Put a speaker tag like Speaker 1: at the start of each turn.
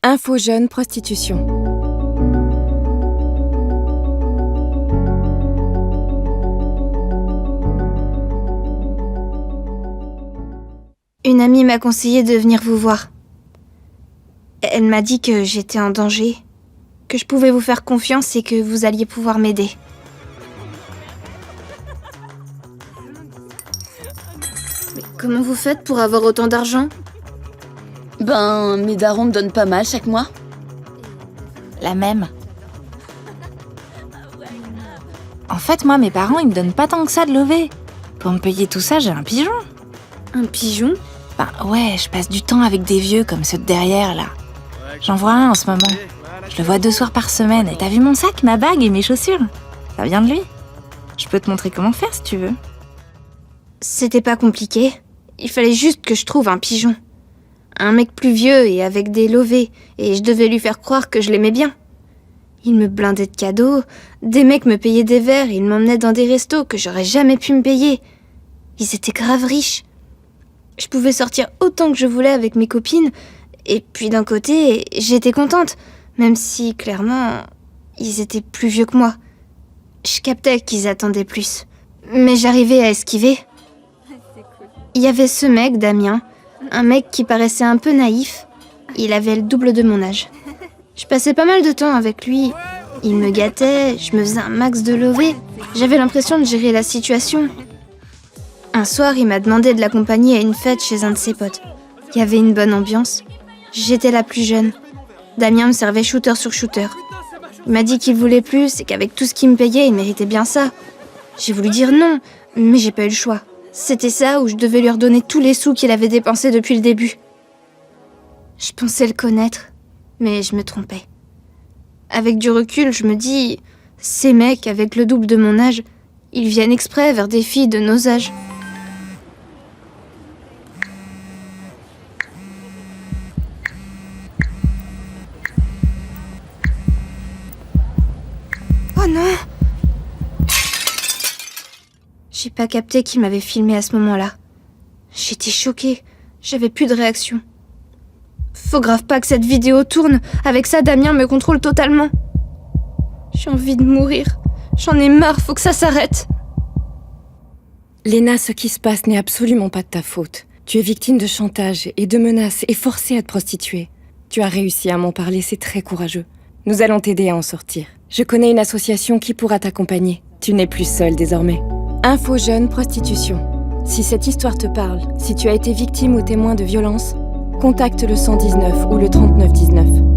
Speaker 1: Info Jeune Prostitution.
Speaker 2: Une amie m'a conseillé de venir vous voir. Elle m'a dit que j'étais en danger, que je pouvais vous faire confiance et que vous alliez pouvoir m'aider. Mais comment vous faites pour avoir autant d'argent ?
Speaker 3: Mes darons me donnent pas mal chaque mois.
Speaker 4: La même. En fait, moi, mes parents, ils me donnent pas tant que ça de lever. Pour me payer tout ça, j'ai un pigeon.
Speaker 2: Un pigeon ?
Speaker 4: Ouais, je passe du temps avec des vieux comme ceux de derrière, là. J'en vois un en ce moment. Je le vois 2 soirs par semaine. Et t'as vu mon sac, ma bague et mes chaussures ? Ça vient de lui. Je peux te montrer comment faire si tu veux.
Speaker 2: C'était pas compliqué. Il fallait juste que je trouve un pigeon. Un mec plus vieux et avec des lovés, et je devais lui faire croire que je l'aimais bien. Il me blindait de cadeaux, des mecs me payaient des verres, ils m'emmenaient dans des restos que j'aurais jamais pu me payer. Ils étaient grave riches. Je pouvais sortir autant que je voulais avec mes copines, et puis d'un côté, j'étais contente, même si, clairement, ils étaient plus vieux que moi. Je captais qu'ils attendaient plus, mais j'arrivais à esquiver. Il y avait ce mec, Damien, un mec qui paraissait un peu naïf. Il avait le double de mon âge. Je passais pas mal de temps avec lui. Il me gâtait, je me faisais un max de lovés. J'avais l'impression de gérer la situation. Un soir, il m'a demandé de l'accompagner à une fête chez un de ses potes. Il y avait une bonne ambiance. J'étais la plus jeune. Damien me servait shooter sur shooter. Il m'a dit qu'il voulait plus et qu'avec tout ce qu'il me payait, il méritait bien ça. J'ai voulu dire non, mais j'ai pas eu le choix. C'était ça où je devais lui redonner tous les sous qu'il avait dépensés depuis le début. Je pensais le connaître, mais je me trompais. Avec du recul, je me dis, ces mecs avec le double de mon âge, ils viennent exprès vers des filles de nos âges. Oh non! J'ai pas capté qu'il m'avait filmé à ce moment-là. J'étais choquée, j'avais plus de réaction. Faut grave pas que cette vidéo tourne, avec ça Damien me contrôle totalement. J'ai envie de mourir, j'en ai marre, faut que ça s'arrête.
Speaker 1: Léna, ce qui se passe n'est absolument pas de ta faute. Tu es victime de chantage et de menaces et forcée à te prostituer. Tu as réussi à m'en parler, c'est très courageux. Nous allons t'aider à en sortir. Je connais une association qui pourra t'accompagner. Tu n'es plus seule désormais. Info Jeune Prostitution. Si cette histoire te parle, si tu as été victime ou témoin de violence, contacte le 119 ou le 3919.